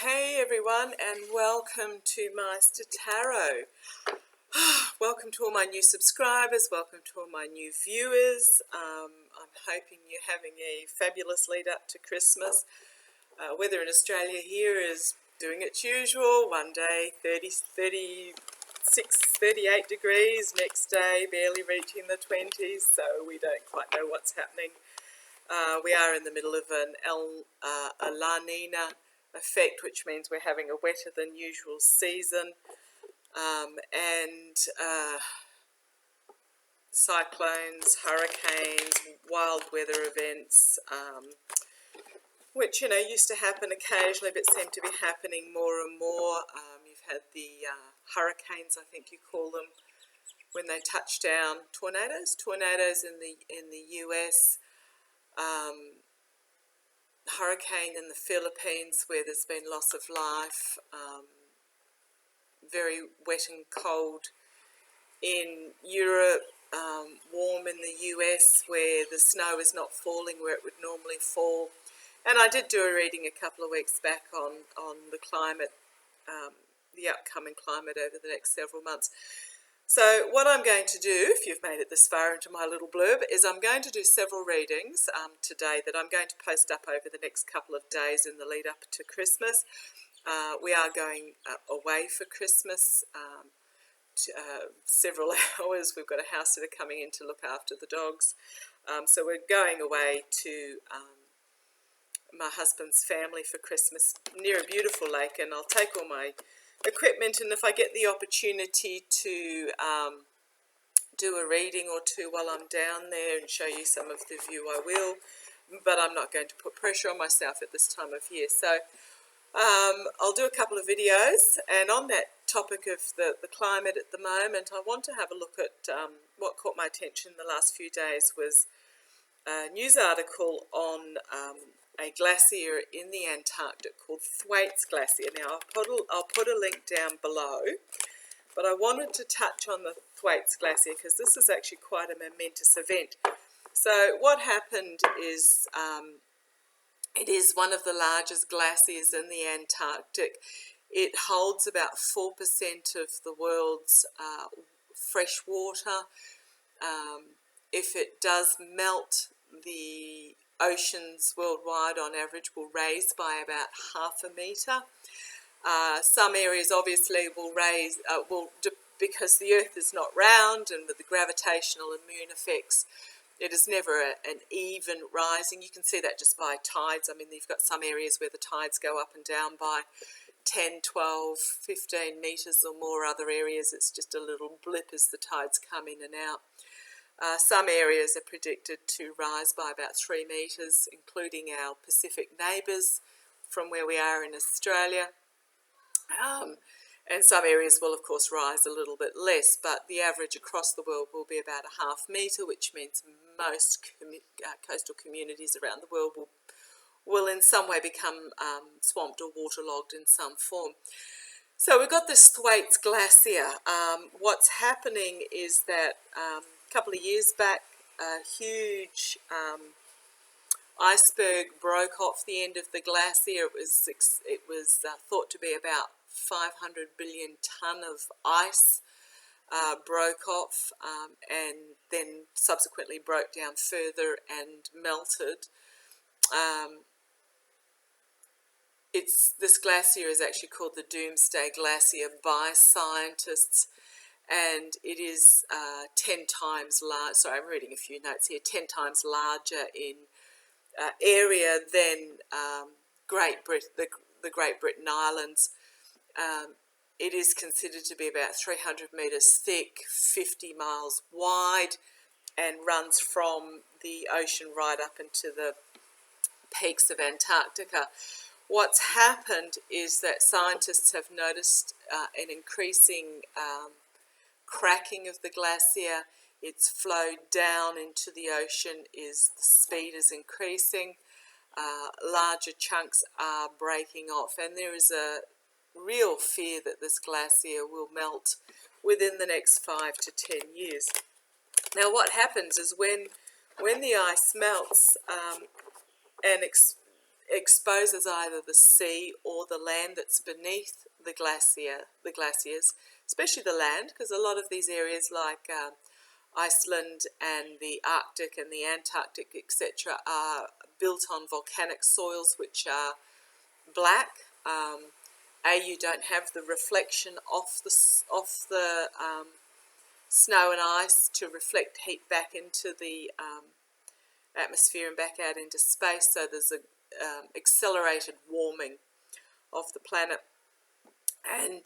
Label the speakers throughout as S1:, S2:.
S1: Hey everyone, and welcome to Meister Tarot. Welcome to all my new subscribers, welcome to all my new viewers. I'm hoping you're having a fabulous lead up to Christmas. Weather in Australia here is doing its usual. One day 36, 38 degrees, next day barely reaching the 20s, so we don't quite know what's happening. We are in the middle of a La Nina effect, which means we're having a wetter than usual season, and cyclones, hurricanes, wild weather events, which used to happen occasionally but seem to be happening more and more. You've had the hurricanes, I think you call them, when they touch down, tornadoes in the US. Hurricane in the Philippines where there's been loss of life, very wet and cold in Europe, warm in the US where the snow is not falling where it would normally fall. And I did do a reading a couple of weeks back on the climate, the upcoming climate over the next several months. So what I'm going to do, if you've made it this far into my little blurb, is I'm going to do several readings today that I'm going to post up over the next couple of days in the lead up to Christmas. We are going away for Christmas, several hours. We've got a house sitter coming in to look after the dogs. So we're going away to my husband's family for Christmas near a beautiful lake, and I'll take all my equipment, and if I get the opportunity to do a reading or two while I'm down there and show you some of the view, I will, but I'm not going to put pressure on myself at this time of year. So I'll do a couple of videos, and on that topic of the climate at the moment, I want to have a look at what caught my attention the last few days was a news article on a glacier in the Antarctic called Thwaites Glacier. Now I'll put a link down below, but I wanted to touch on the Thwaites Glacier because this is actually quite a momentous event. So what happened is it is one of the largest glaciers in the Antarctic. It holds about 4% of the world's fresh water. If it does melt, the oceans worldwide on average will raise by about half a metre. Some areas obviously will raise, because the earth is not round, and with the gravitational and moon effects, it is never an even rising. You can see that just by tides. I mean, you've got some areas where the tides go up and down by 10, 12, 15 metres or more. Other areas it's just a little blip as the tides come in and out. Some areas are predicted to rise by about 3 metres, including our Pacific neighbours from where we are in Australia. And some areas will, of course, rise a little bit less, but the average across the world will be about a half metre, which means most coastal communities around the world will in some way become swamped or waterlogged in some form. So we've got this Thwaites Glacier. What's happening is that a couple of years back, a huge iceberg broke off the end of the glacier. It was thought to be about 500 billion tonne of ice broke off, and then subsequently broke down further and melted. This glacier is actually called the Doomsday Glacier by scientists, and it is 10 times large. Sorry, I'm reading a few notes here. 10 times larger in area than the Great Britain Islands. It is considered to be about 300 metres thick, 50 miles wide, and runs from the ocean right up into the peaks of Antarctica. What's happened is that scientists have noticed an increasing cracking of the glacier. Its flow down into the ocean the speed is increasing. Larger chunks are breaking off, and there is a real fear that this glacier will melt within the next 5 to 10 years. Now what happens is when the ice melts and exposes either the sea or the land that's beneath the glaciers, especially the land, because a lot of these areas like Iceland and the Arctic and the Antarctic, etc., are built on volcanic soils which are black. You don't have the reflection off the snow and ice to reflect heat back into the atmosphere and back out into space, so there's a accelerated warming of the planet, and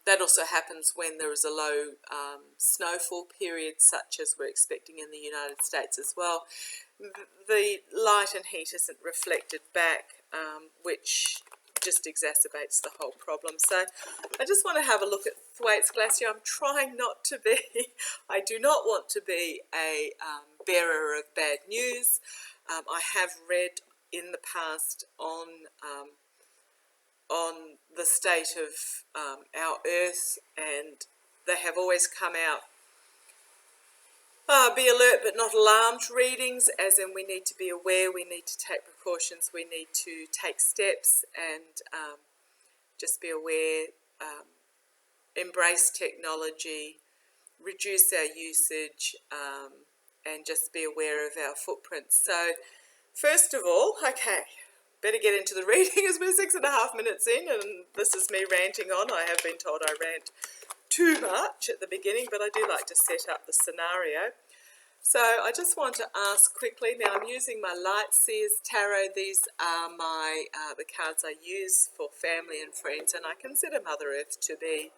S1: that also happens when there is a low snowfall period, such as we're expecting in the United States as well. The light and heat isn't reflected back, which just exacerbates the whole problem. So I just want to have a look at Thwaites Glacier. I'm trying not to be, I do not want to be a bearer of bad news. I have read in the past on the state of our Earth, and they have always come out be alert but not alarmed readings, as in we need to be aware, we need to take precautions, we need to take steps, and just be aware, embrace technology, reduce our usage, and just be aware of our footprints. So first of all, okay, better get into the reading as we're 6.5 minutes in, and this is me ranting on. I have been told I rant too much at the beginning, but I do like to set up the scenario. So I just want to ask quickly, now I'm using my Light Seers Tarot. These are my the cards I use for family and friends, and I consider Mother Earth to be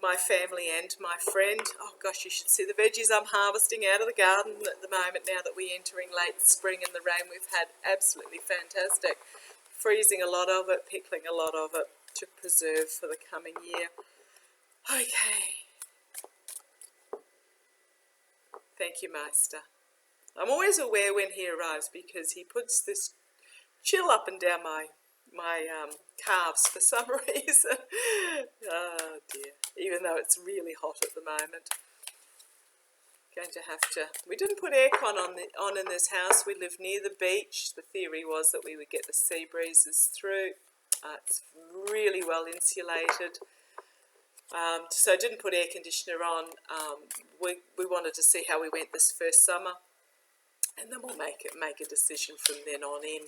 S1: my family and my friend. Oh gosh, you should see the veggies I'm harvesting out of the garden at the moment, now that we're entering late spring and the rain we've had. Absolutely fantastic. Freezing a lot of it, pickling a lot of it to preserve for the coming year. Okay. Thank you, Master. I'm always aware when he arrives because he puts this chill up and down my calves for some reason. Oh dear. Even though it's really hot at the moment. Going to have to... We didn't put aircon on in this house. We live near the beach. The theory was that we would get the sea breezes through. It's really well insulated. So I didn't put air conditioner on. We wanted to see how we went this first summer, and then we'll make a decision from then on in.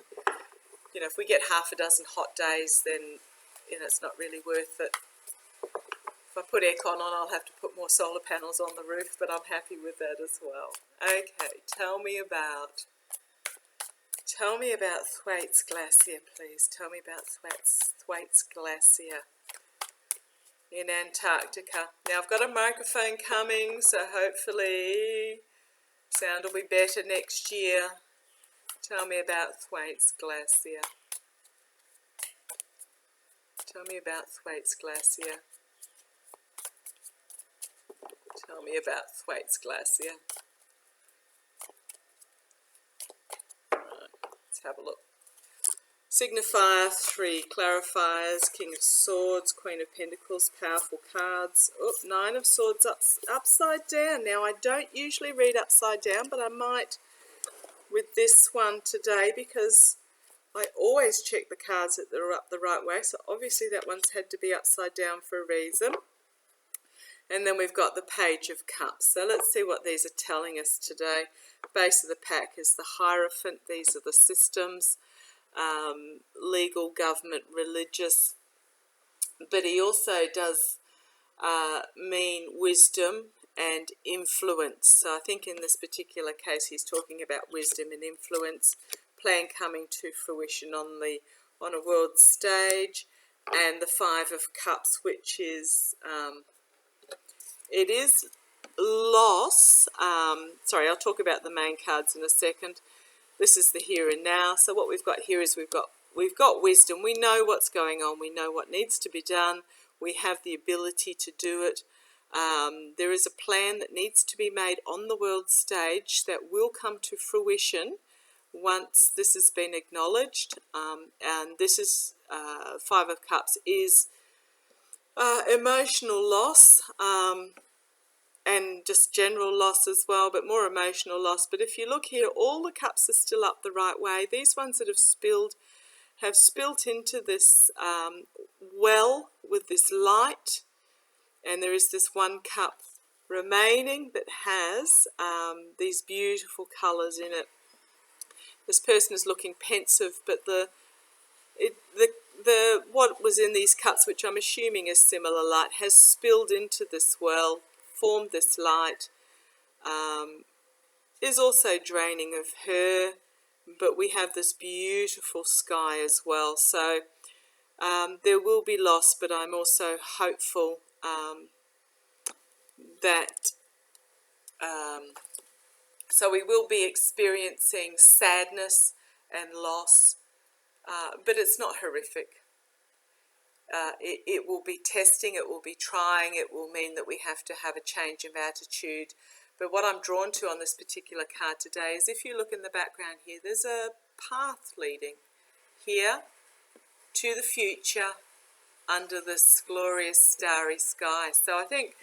S1: You know, if we get half a dozen hot days, then it's not really worth it. If I put aircon on, I'll have to put more solar panels on the roof, but I'm happy with that as well. Okay, tell me about Thwaites Glacier, please. Tell me about Thwaites Glacier in Antarctica. Now I've got a microphone coming, so hopefully sound will be better next year. Tell me about Thwaites Glacier. Tell me about Thwaites Glacier. Tell me about Thwaites Glacier. Right, let's have a look. Signifier 3, clarifiers, King of Swords, Queen of Pentacles, powerful cards. Oh, 9 of Swords upside down. Now I don't usually read upside down, but I might with this one today because I always check the cards that they're up the right way. So obviously that one's had to be upside down for a reason. And then we've got the Page of Cups. So let's see what these are telling us today. Base of the pack is the Hierophant. These are the systems. Legal, government, religious, but he also does mean wisdom and influence. So I think in this particular case he's talking about wisdom and influence, plan coming to fruition on a world stage, and the 5 of Cups, which is it is loss. Sorry, I'll talk about the main cards in a second. This is the here and now. So what we've got here is we've got wisdom. We know what's going on. We know what needs to be done. We have the ability to do it. There is a plan that needs to be made on the world stage that will come to fruition once this has been acknowledged. And this is 5 of Cups is emotional loss. And just general loss as well, but more emotional loss. But if you look here, all the cups are still up the right way. These ones that have spilled have spilt into this well with this light, and there is this one cup remaining that has these beautiful colours in it. This person is looking pensive, but the what was in these cups, which I'm assuming is similar light, has spilled into this well, formed this light, is also draining of her, but we have this beautiful sky as well. So there will be loss, but I'm also hopeful that so we will be experiencing sadness and loss, but it's not horrific. It will be testing, it will be trying, it will mean that we have to have a change of attitude. But what I'm drawn to on this particular card today is, if you look in the background here, there's a path leading here to the future under this glorious starry sky. So I think,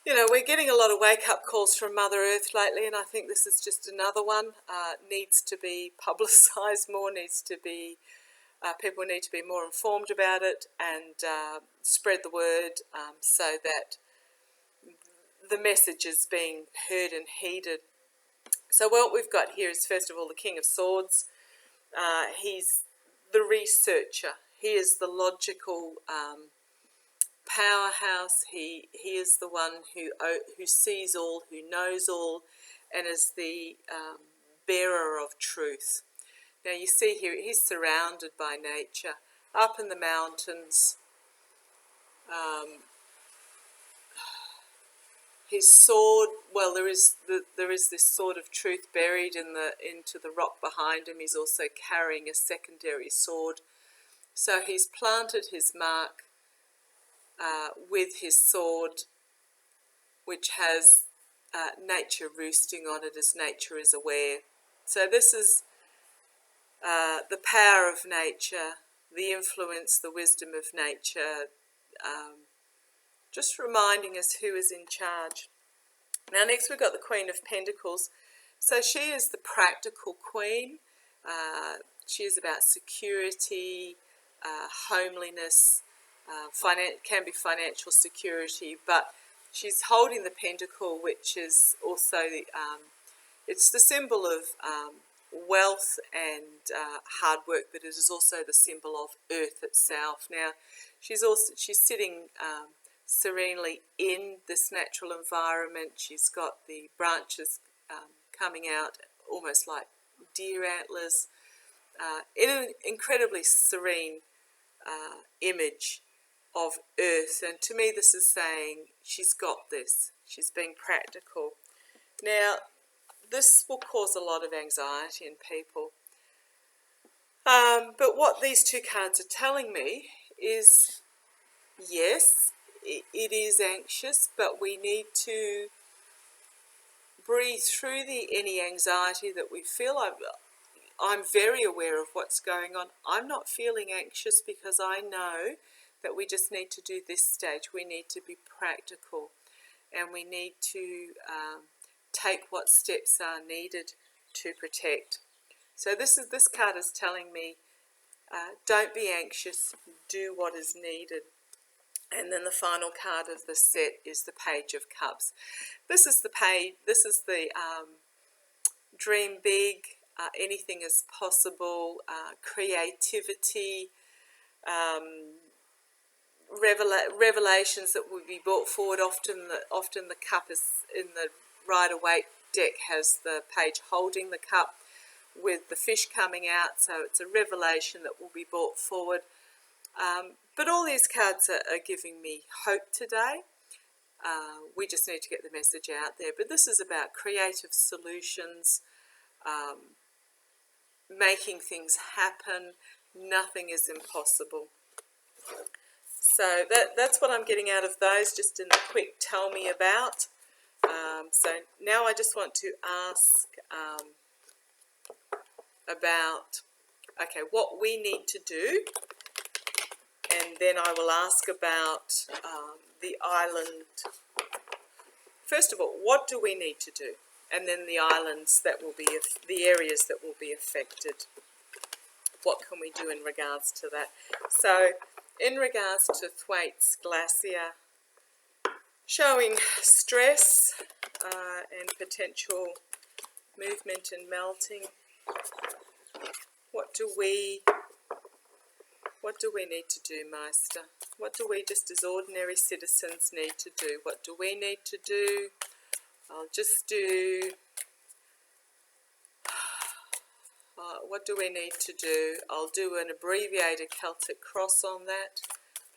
S1: you know, we're getting a lot of wake-up calls from Mother Earth lately, and I think this is just another one. Needs to be publicised more, needs to be, people need to be more informed about it, and spread the word so that the message is being heard and heeded. So what we've got here is, first of all, the King of Swords. He's the researcher. He is the logical powerhouse. He is the one who sees all, who knows all, and is the bearer of truth. Now you see here, he's surrounded by nature, up in the mountains. His sword, well, there is this sword of truth buried into the rock behind him. He's also carrying a secondary sword. So he's planted his mark with his sword, which has nature roosting on it, as nature is aware. So this is the power of nature, the influence, the wisdom of nature, just reminding us who is in charge. Now next we've got the Queen of Pentacles. So she is the practical queen. She is about security, homeliness, can be financial security, but she's holding the pentacle, which is also it's the symbol of wealth and hard work, but it is also the symbol of earth itself. Now she's sitting serenely in this natural environment. She's got the branches coming out almost like deer antlers, in an incredibly serene image of earth. And to me this is saying she's got this, she's being practical. Now this will cause a lot of anxiety in people, but what these two cards are telling me is, yes, it is anxious, but we need to breathe through any anxiety that we feel. I'm very aware of what's going on. I'm not feeling anxious because I know that we just need to do this stage. We need to be practical, and we need to take what steps are needed to protect. So this card is telling me, don't be anxious, do what is needed. And then the final card of the set is the Page of Cups. This is the page. This is the dream big. Anything is possible. Creativity. Revelations that will be brought forward. Often the cup is in the Rider-Waite deck, has the page holding the cup with the fish coming out. So it's a revelation that will be brought forward. But all these cards are giving me hope today. We just need to get the message out there. But this is about creative solutions, making things happen. Nothing is impossible. So that's what I'm getting out of those, just in a quick tell me about. So now I just want to ask about, okay, what we need to do. And then I will ask about the island. First of all, what do we need to do? And then the islands that will be, the areas that will be affected. what can we do in regards to that? So in regards to Thwaites Glacier, showing stress and potential movement and melting, what do we need to do, Meister? What do we just as ordinary citizens need to do? What do we need to do? I'll just do... what do we need to do? I'll do an abbreviated Celtic cross on that.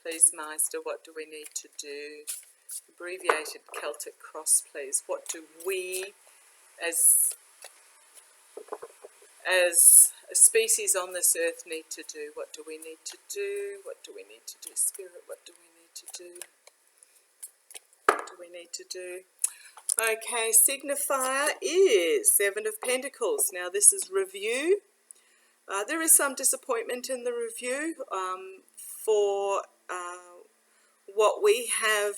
S1: Please, Meister, what do we need to do? Abbreviated Celtic cross, please. What do we, as a species on this earth, need to do? What do we need to do? What do we need to do, Spirit? What do we need to do? What do we need to do? Okay, signifier is Seven of Pentacles. Now this is review. There is some disappointment in the review for what we have,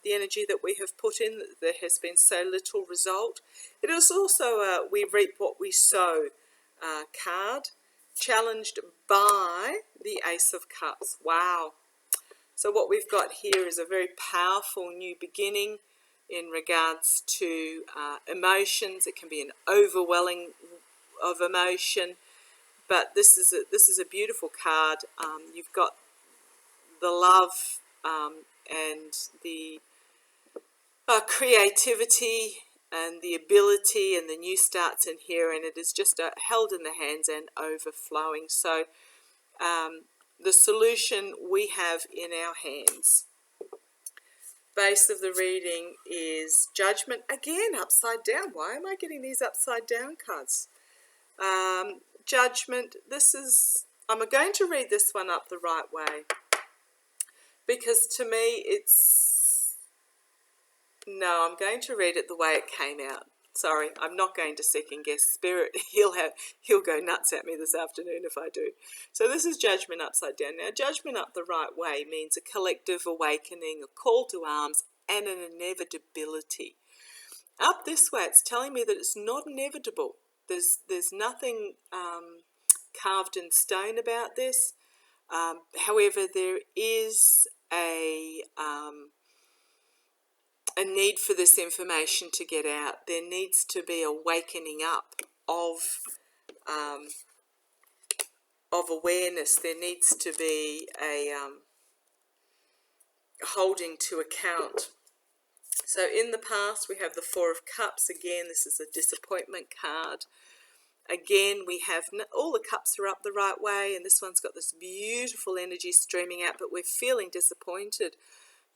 S1: the energy that we have put in. There has been so little result. It is also a we reap what we sow card, challenged by the Ace of Cups. Wow. So what we've got here is a very powerful new beginning in regards to emotions. It can be an overwhelming of emotion, but this is a beautiful card. You've got the love and the creativity and the ability and the new starts in here, and it is just held in the hands and overflowing. So the solution we have in our hands. Base of the reading is Judgment, again upside down. Why am I getting these upside down cards? Judgment, this is, I'm going to read this one up the right way, because to me it's, no, I'm going to read it the way it came out. Sorry, I'm not going to second guess Spirit. He'll go nuts at me this afternoon if I do. So this is Judgment upside down. Now, Judgment up the right way means a collective awakening, a call to arms, and an inevitability. Up this way, it's telling me that it's not inevitable. There's nothing carved in stone about this. However, there is a need for this information to get out. There needs to be a wakening up of awareness. There needs to be a holding to account. So in the past, we have the Four of Cups. Again, this is a disappointment card. Again, we have all the cups are up the right way, and this one's got this beautiful energy streaming out, but we're feeling disappointed.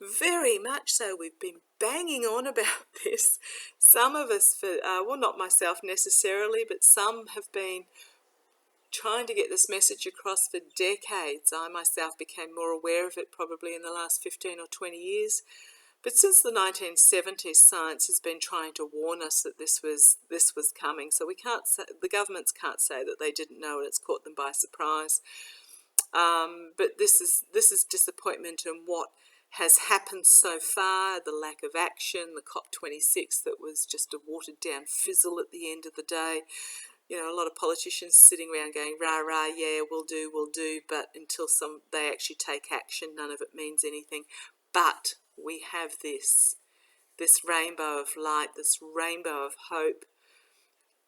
S1: Very much so. We've been banging on about this. Some of us, well, not myself necessarily, but some have been trying to get this message across for decades. I myself became more aware of it probably in the last 15 or 20 years. But since the 1970s, science has been trying to warn us that this was coming. So we can't say, the governments can't say that they didn't know it. It's caught them by surprise. But this is disappointment in what has happened so far, the lack of action, the COP26 that was just a watered down fizzle at the end of the day. You know, a lot of politicians sitting around going, rah, rah, yeah, we'll do, but until they actually take action, none of it means anything. But we have this rainbow of light, this rainbow of hope.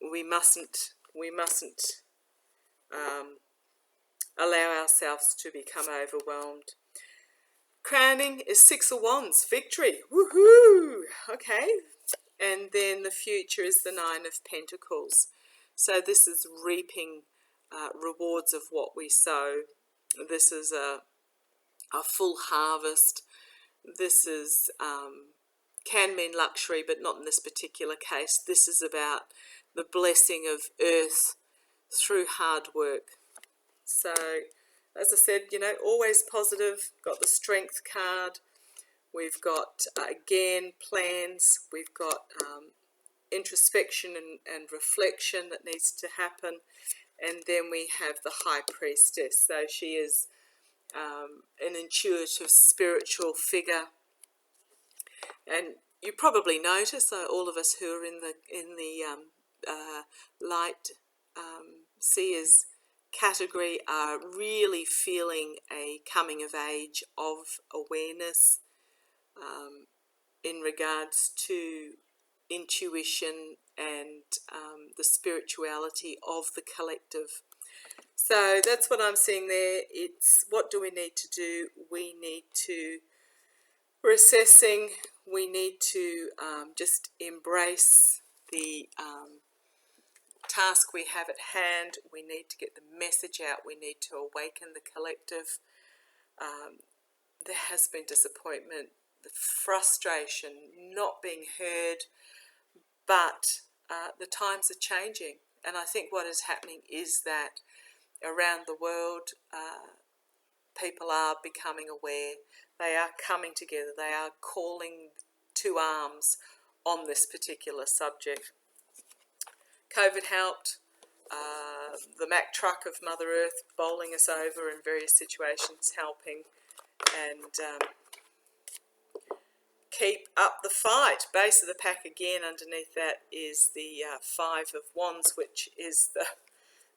S1: We mustn't allow ourselves to become overwhelmed. Crowning is Six of Wands, victory, woohoo! Okay, and then the future is the Nine of Pentacles. So this is reaping rewards of what we sow. This is a full harvest. This is can mean luxury, but not in this particular case. This is about the blessing of earth through hard work. So, as I said, you know, always positive. Got the Strength card. We've got, again, plans. We've got introspection and reflection that needs to happen. And then we have the High Priestess. So she is an intuitive spiritual figure. And you probably notice, all of us who are in the light seers, category are really feeling a coming of age of awareness in regards to intuition and the spirituality of the collective. So that's what I'm seeing there. It's what do we need to do? We need to, we're assessing, we need to just embrace the task we have at hand. We need to get the message out. We need to awaken the collective. There has been disappointment, the frustration, not being heard, but the times are changing. And I think what is happening is that around the world, people are becoming aware. They are coming together. They are calling to arms on this particular subject. COVID helped. The Mack truck of Mother Earth bowling us over in various situations helping. And keep up the fight. Base of the pack again. Underneath that is the Five of Wands, which is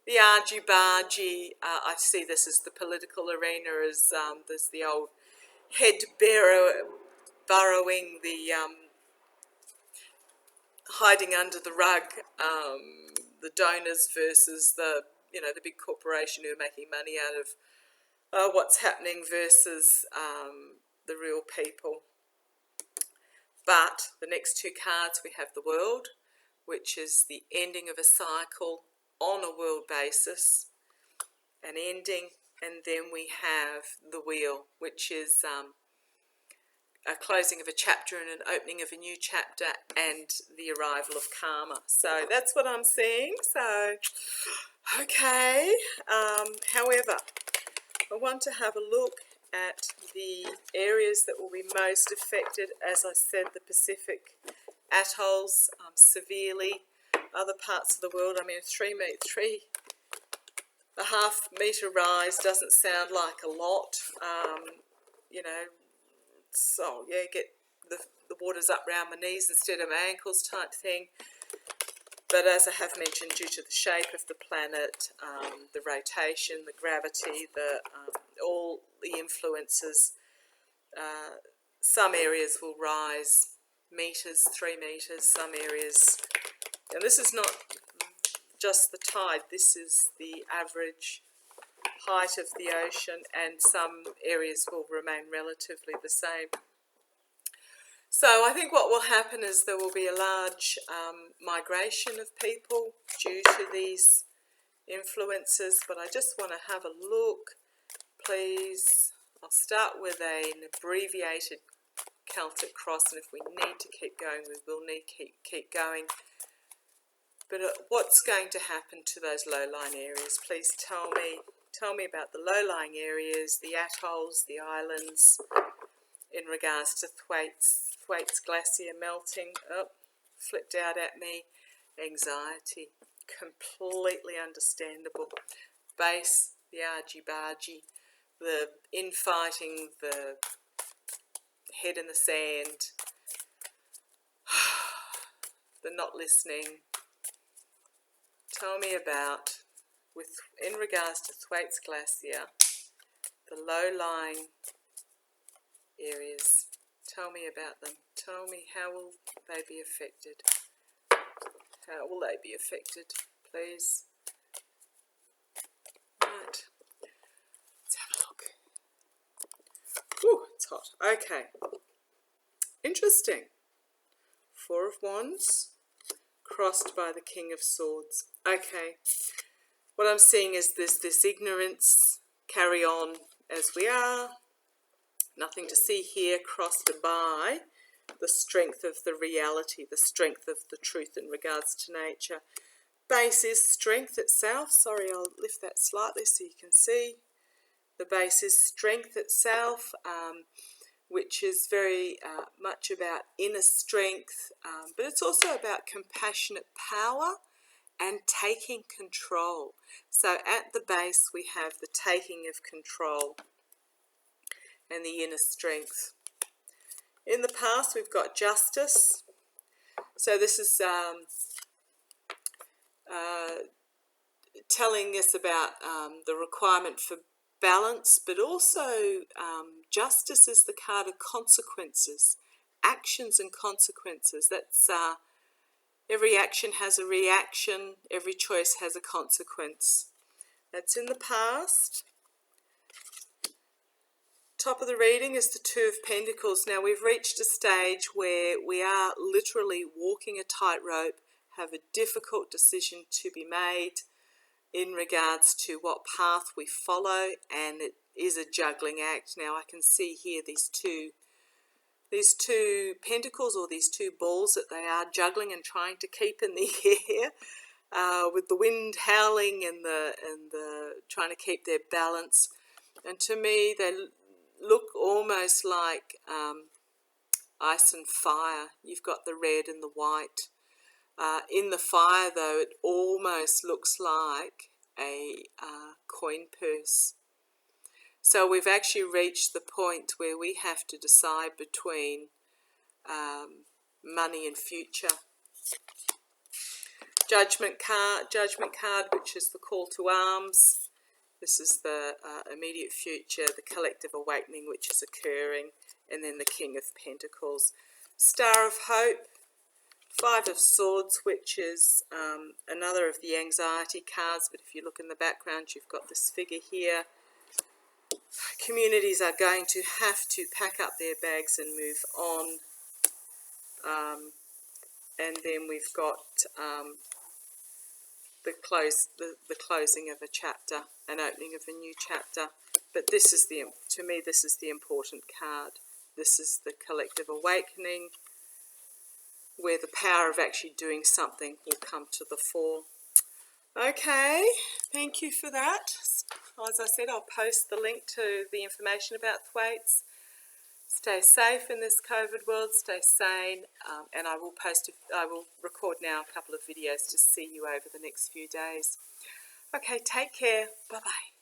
S1: the argy-bargy. I see this as the political arena, as there's the old head burrowing, the hiding under the rug, the donors versus the the big corporation who are making money out of what's happening versus the real people. But the next two cards, we have the World, which is the ending of a cycle on a world basis, an ending, and then we have the Wheel, which is a closing of a chapter and an opening of a new chapter, and the arrival of karma. So that's what I'm seeing. So, okay. However, I want to have a look at the areas that will be most affected. As I said, the Pacific atolls severely. Other parts of the world, I mean, 3.5 metre rise doesn't sound like a lot. So yeah, get the water's up round my knees instead of my ankles type thing. But as I have mentioned, due to the shape of the planet, the rotation, the gravity, all the influences, some areas will rise meters, 3 meters, some areas, and this is not just the tide, this is the average height of the ocean, and some areas will remain relatively the same. So I think what will happen is there will be a large migration of people due to these influences, but I just want to have a look, please. I'll start with an abbreviated Celtic cross, and if we need to keep going, we will need to keep going. But what's going to happen to those low-lying areas? Please tell me about the low-lying areas, the atolls, the islands, in regards to Thwaites Glacier melting. Oh, flipped out at me. Anxiety, completely understandable. Base, the argy-bargy, the infighting, the head in the sand, the not listening. Tell me about, in regards to Thwaites Glacier, the low-lying areas. Tell me about them. Tell me, how will they be affected? How will they be affected, please? Right. Let's have a look. Ooh, it's hot. Okay. Interesting. Four of Wands, crossed by the King of Swords. Okay. What I'm seeing is this ignorance, carry on as we are. Nothing to see here, crossed by the strength of the reality, the strength of the truth in regards to nature. Base is strength itself. Sorry, I'll lift that slightly so you can see. The base is strength itself, which is very much about inner strength, but it's also about compassionate power and taking control. So at the base we have the taking of control and the inner strength. In the past we've got justice. So this is telling us about the requirement for balance, but also justice is the card of consequences, actions and consequences. That's every action has a reaction, every choice has a consequence. That's in the past. Top of the reading is the Two of Pentacles. Now we've reached a stage where we are literally walking a tightrope, have a difficult decision to be made in regards to what path we follow, and it is a juggling act. Now I can see here these two pentacles, or these two balls that they are juggling and trying to keep in the air, with the wind howling and the trying to keep their balance. And to me, they look almost like ice and fire. You've got the red and the white. In the fire, though, it almost looks like a coin purse. So we've actually reached the point where we have to decide between money and future. Judgment card, which is the call to arms. This is the immediate future, the collective awakening which is occurring, and then the King of Pentacles. Star of Hope, Five of Swords, which is another of the anxiety cards, but if you look in the background, you've got this figure here. Communities are going to have to pack up their bags and move on. And then we've got the closing of a chapter, an opening of a new chapter. But this is to me, this is the important card. This is the collective awakening, where the power of actually doing something will come to the fore. Okay, thank you for that. As I said, I'll post the link to the information about Thwaites. Stay safe in this COVID world, stay sane, and I will record now a couple of videos to see you over the next few days. Okay, take care. Bye-bye.